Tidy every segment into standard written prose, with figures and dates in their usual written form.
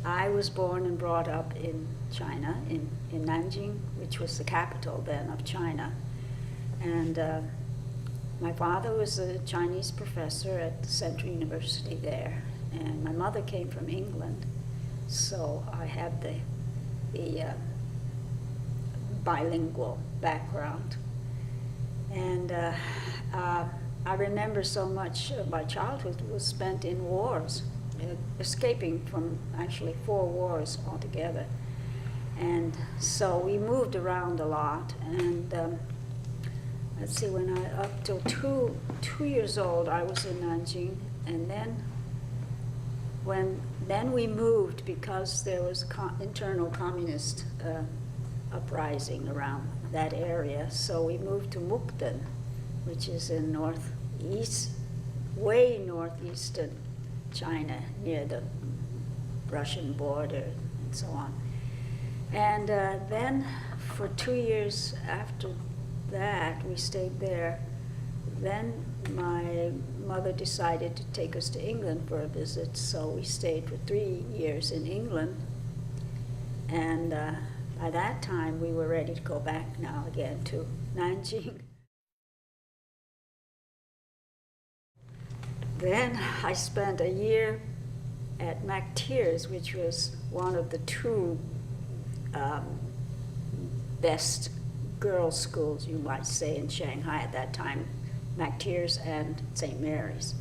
I was born and brought up in China, in Nanjing, which was the capital then of China. And my father was a Chinese professor at the Central University there, and my mother came from England, so I had the bilingual background. And I remember so much of my childhood was spent in wars, escaping from actually 4 wars altogether. And so we moved around a lot, and let's see, when up till two years old, I was in Nanjing, and then we moved because there was internal communist uprising around that area. So we moved to Mukden, which is in way northeastern China, near the Russian border and so on. And then for 2 years after that, we stayed there. Then my mother decided to take us to England for a visit, so we stayed for 3 years in England. And by that time, we were ready to go back now again to Nanjing. Then I spent a year at McTeers, which was one of the 2 best girls' schools, you might say, in Shanghai at that time, McTeers and St. Mary's.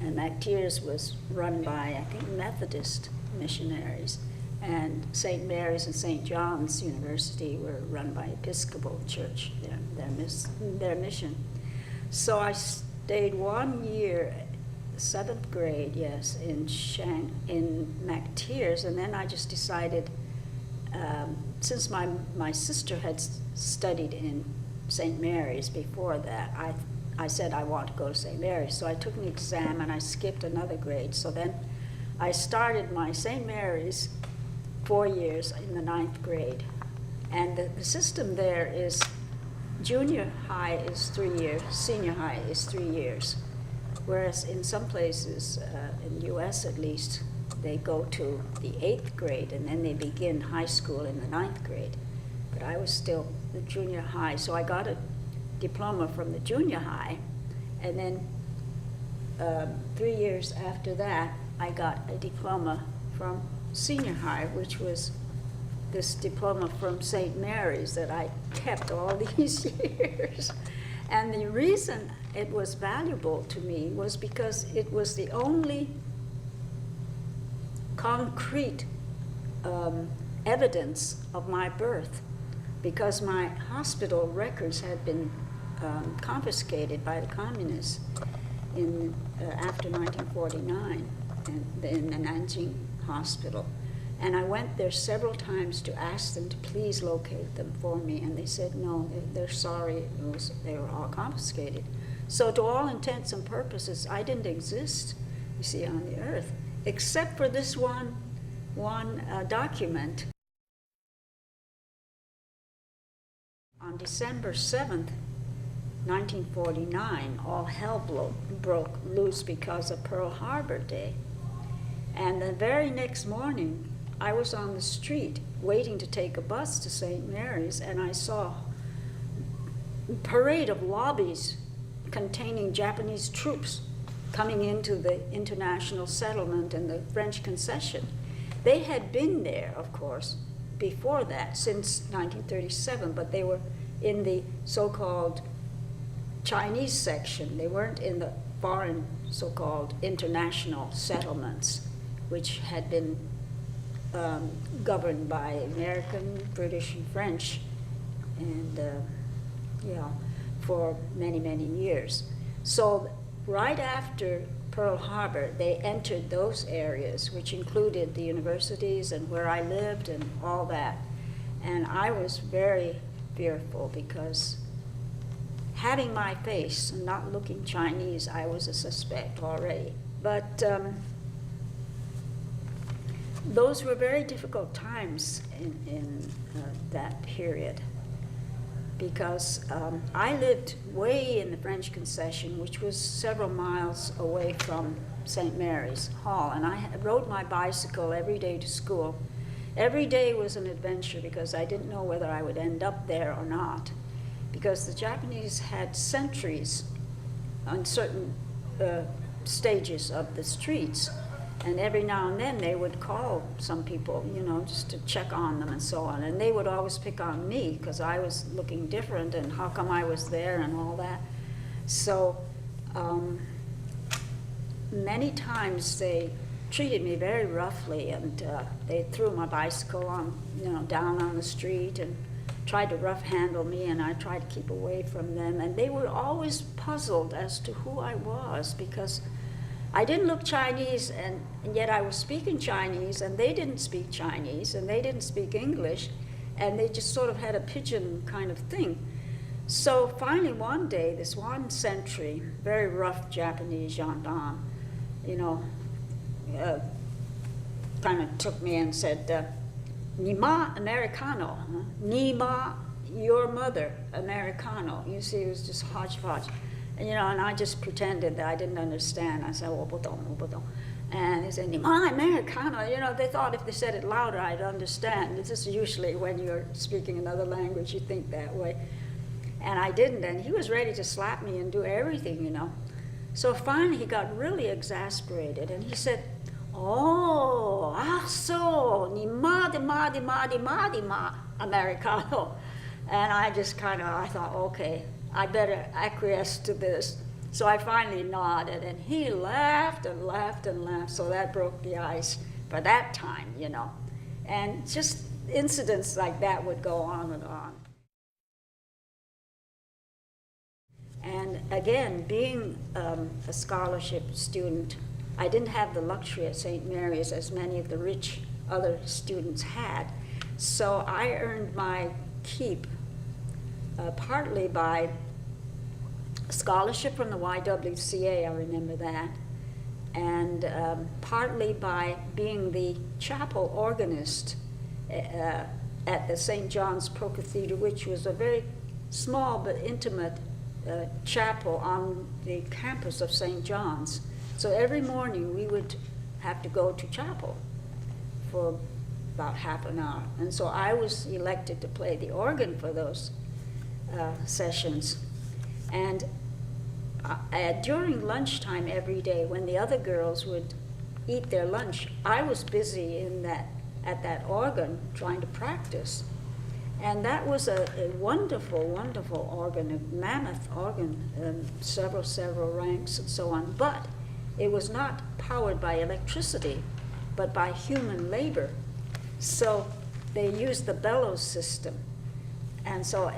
And McTeers was run by, I think, Methodist missionaries, and St. Mary's and St. John's University were run by Episcopal Church, their mission. So I stayed 1 year, 7th grade, yes, in McTeers, and then I just decided, since my sister had studied in St. Mary's before that, I said I want to go to St. Mary's. So I took an exam and I skipped another grade. So then I started my St. Mary's 4 years in the 9th grade. And the system there is junior high is 3 years, senior high is 3 years. Whereas in some places, in the US at least, they go to the 8th grade and then they begin high school in the 9th grade. But I was still the junior high, so I got a diploma from the junior high, and then 3 years after that, I got a diploma from senior high, which was this diploma from St. Mary's that I kept all these years. And the reason it was valuable to me was because it was the only concrete evidence of my birth, because my hospital records had been confiscated by the communists after 1949 in the Nanjing hospital. And I went there several times to ask them to please locate them for me, and they said no, they're sorry, they were all confiscated. So to all intents and purposes, I didn't exist, you see, on the earth, except for this one document. On December 7th, 1949, all hell broke loose because of Pearl Harbor Day. And the very next morning, I was on the street waiting to take a bus to St. Mary's, and I saw a parade of lobbies containing Japanese troops coming into the international settlement and the French concession. They had been there, of course, before that, since 1937, but they were in the so-called Chinese section. They weren't in the foreign so-called international settlements, which had been governed by American, British, and French, and for many, many years. So right after Pearl Harbor, they entered those areas, which included the universities and where I lived and all that. And I was very fearful because having my face and not looking Chinese, I was a suspect already. But those were very difficult times in that period. because I lived way in the French concession, which was several miles away from St. Mary's Hall, and I rode my bicycle every day to school. Every day was an adventure because I didn't know whether I would end up there or not, because the Japanese had sentries on certain stages of the streets, and every now and then they would call some people, you know, just to check on them and so on, and they would always pick on me because I was looking different and how come I was there and all that. So many times they treated me very roughly, and they threw my bicycle on, you know, down on the street and tried to rough handle me, and I tried to keep away from them, and they were always puzzled as to who I was because I didn't look Chinese, and yet I was speaking Chinese, and they didn't speak Chinese, and they didn't speak English, and they just sort of had a pidgin kind of thing. So finally one day, this one sentry, very rough Japanese gendarme, you know, kind of took me and said, Nima Americano, huh? Nima, your mother, Americano. You see, it was just hodgepodge. And, you know, and I just pretended that I didn't understand. I said, Obodon. And they said, Nima Americano. You know, they thought if they said it louder, I'd understand. This is usually when you're speaking another language, you think that way. And I didn't, and he was ready to slap me and do everything, you know. So finally he got really exasperated, and he said, oh, so, ni ma Americano. And I just kind of, I thought, okay, I better acquiesce to this. So I finally nodded, and he laughed and laughed and laughed, so that broke the ice for that time, you know. And just incidents like that would go on and on. And again, being a scholarship student, I didn't have the luxury at St. Mary's as many of the rich other students had. So I earned my keep partly by scholarship from the YWCA, I remember that, and partly by being the chapel organist at the St. John's Pro Cathedral, which was a very small but intimate chapel on the campus of St. John's. So every morning we would have to go to chapel for about half an hour. And so I was elected to play the organ for those sessions. And during lunchtime every day, when the other girls would eat their lunch, I was busy at that organ trying to practice. And that was a wonderful, wonderful organ, a mammoth organ, several ranks and so on. But it was not powered by electricity, but by human labor. So they used the bellows system. And so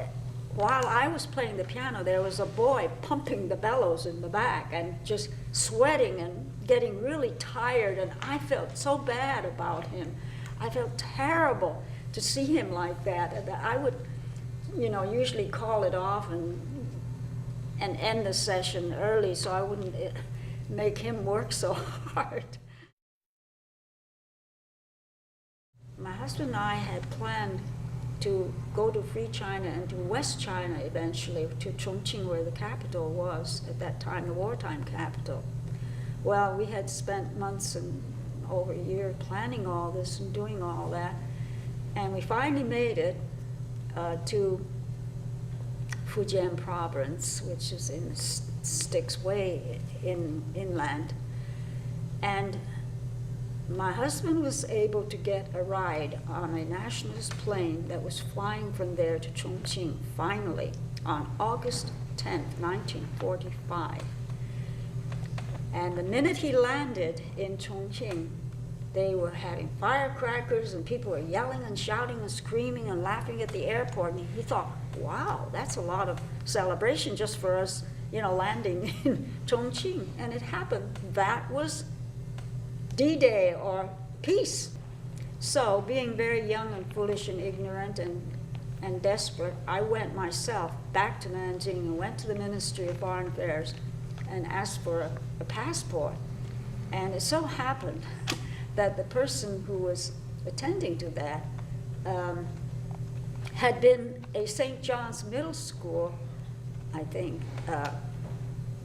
while I was playing the piano, there was a boy pumping the bellows in the back and just sweating and getting really tired. And I felt so bad about him. I felt terrible to see him like that. And I would, you know, usually call it off and end the session early so I wouldn't make him work so hard. My husband and I had planned to go to Free China and to West China eventually, to Chongqing, where the capital was at that time, the wartime capital. Well, we had spent months and over a year planning all this and doing all that, and we finally made it to Fujian province, which is in Sticks way inland. And my husband was able to get a ride on a nationalist plane that was flying from there to Chongqing, finally, on August 10th, 1945. And the minute he landed in Chongqing, they were having firecrackers and people were yelling and shouting and screaming and laughing at the airport. And he thought, wow, that's a lot of celebration just for us, you know, landing in Chongqing. And it happened. That was D-Day, or peace. So being very young and foolish and ignorant and desperate, I went myself back to Nanjing and went to the Ministry of Foreign Affairs and asked for a passport. And it so happened that the person who was attending to that had been a St. John's Middle School, I think,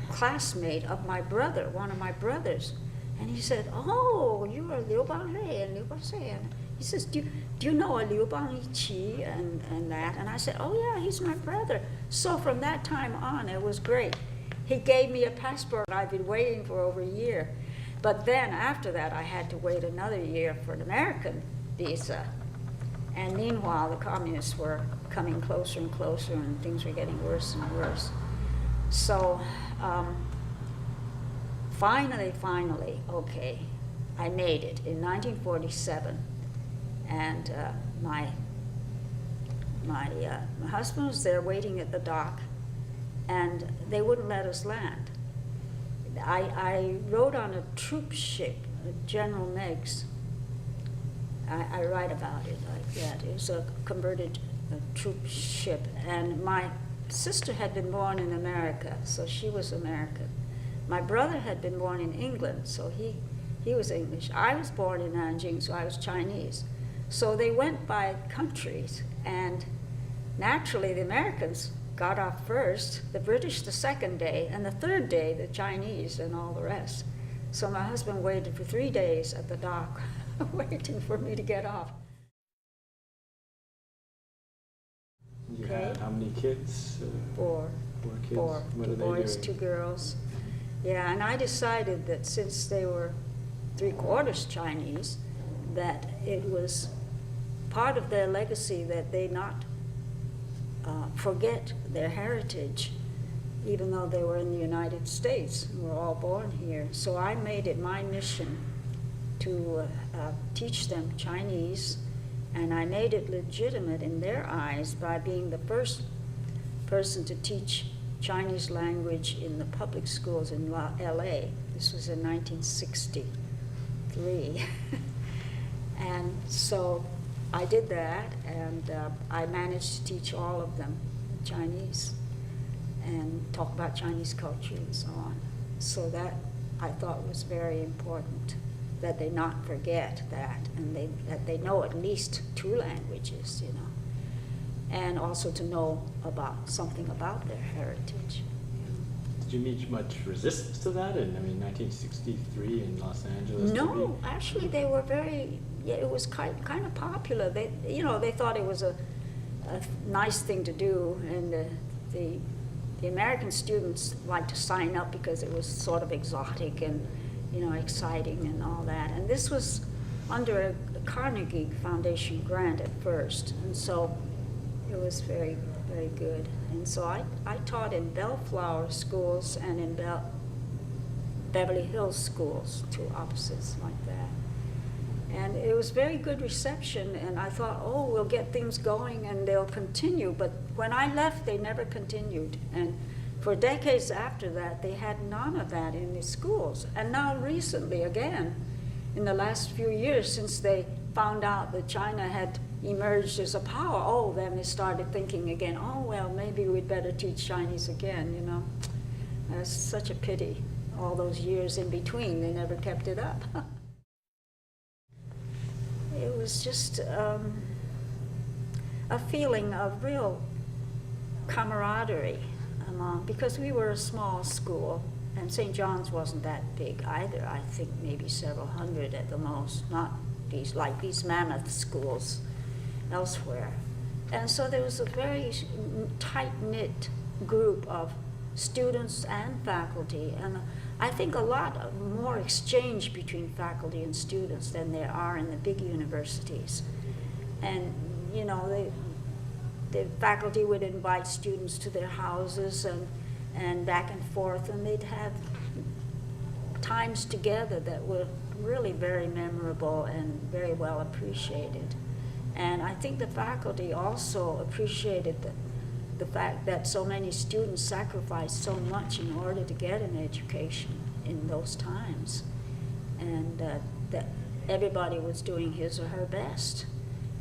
classmate of my brother, one of my brothers. And he said, oh, you are Liu Banglei and Liu Banglei. And he says, do you know a Liu Banglei and that? And I said, oh yeah, he's my brother. So from that time on, it was great. He gave me a passport I've been waiting for over a year. But then after that, I had to wait another year for an American visa. And meanwhile, the communists were coming closer and closer, and things were getting worse and worse. So finally, okay, I made it in 1947. And my husband was there waiting at the dock, and they wouldn't let us land. I rode on a troop ship, General Meigs. I write about it like that. It was a converted troop ship, and my sister had been born in America, so she was American. My brother had been born in England, so he was English. I was born in Nanjing, so I was Chinese. So they went by countries, and naturally the Americans got off first, the British the second day, and the third day the Chinese and all the rest. So my husband waited for 3 days at the dock, waiting for me to get off. You had how many kids? Four. 4 kids? Four. What 2 are they boys, doing? 2 girls. Yeah, and I decided that since they were 3/4 Chinese, that it was part of their legacy that they not forget their heritage, even though they were in the United States and were all born here. So I made it my mission to teach them Chinese, and I made it legitimate in their eyes by being the first person to teach Chinese language in the public schools in LA. This was in 1963. And so I did that, and I managed to teach all of them Chinese and talk about Chinese culture and so on. So that I thought was very important, that they not forget that, and that they know at least 2 languages, you know, and also to know about something about their heritage. Did you meet much resistance to that in, 1963 in Los Angeles? No, actually they were very, yeah, it was kind of popular. They, they thought it was a nice thing to do, and the American students liked to sign up because it was sort of exotic and, exciting and all that. And this was under a Carnegie Foundation grant at first, and so it was very, very good. And so I taught in Bellflower schools and in Beverly Hills schools, 2 opposites like that. And it was very good reception, and I thought, oh, we'll get things going and they'll continue. But when I left, they never continued. And for decades after that, they had none of that in the schools. And now recently, again, in the last few years, since they found out that China had emerged as a power, then they started thinking again, oh, well, maybe we'd better teach Chinese again, It's such a pity. All those years in between, they never kept it up. It was just a feeling of real camaraderie because we were a small school, and St. John's wasn't that big either. I think maybe several hundred at the most, not these mammoth schools elsewhere. And so there was a very tight-knit group of students and faculty, and I think a lot more exchange between faculty and students than there are in the big universities. And the faculty would invite students to their houses and back and forth, and they'd have times together that were really very memorable and very well appreciated. And I think the faculty also appreciated the fact that so many students sacrificed so much in order to get an education in those times, and that everybody was doing his or her best.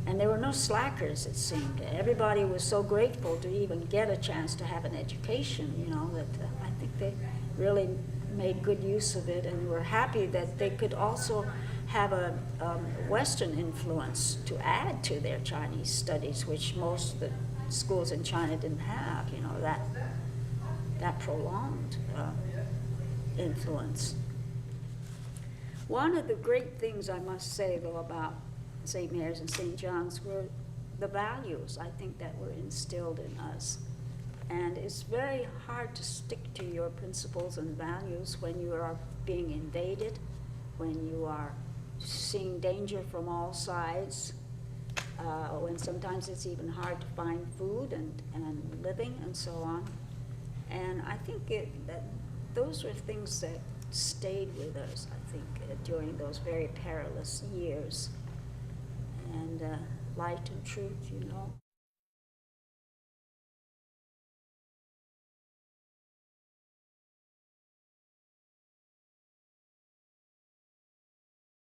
And there were no slackers, it seemed. Everybody was so grateful to even get a chance to have an education, that I think they really made good use of it, and were happy that they could also have a Western influence to add to their Chinese studies, which most of the schools in China didn't have, you know, that prolonged influence. One of the great things I must say, though, about St. Mary's and St. John's were the values, I think, that were instilled in us. And it's very hard to stick to your principles and values when you are being invaded, when you are seeing danger from all sides, when sometimes it's even hard to find food and living and so on. And I think that those were things that stayed with us, I think, during those very perilous years. And light and truth, you know.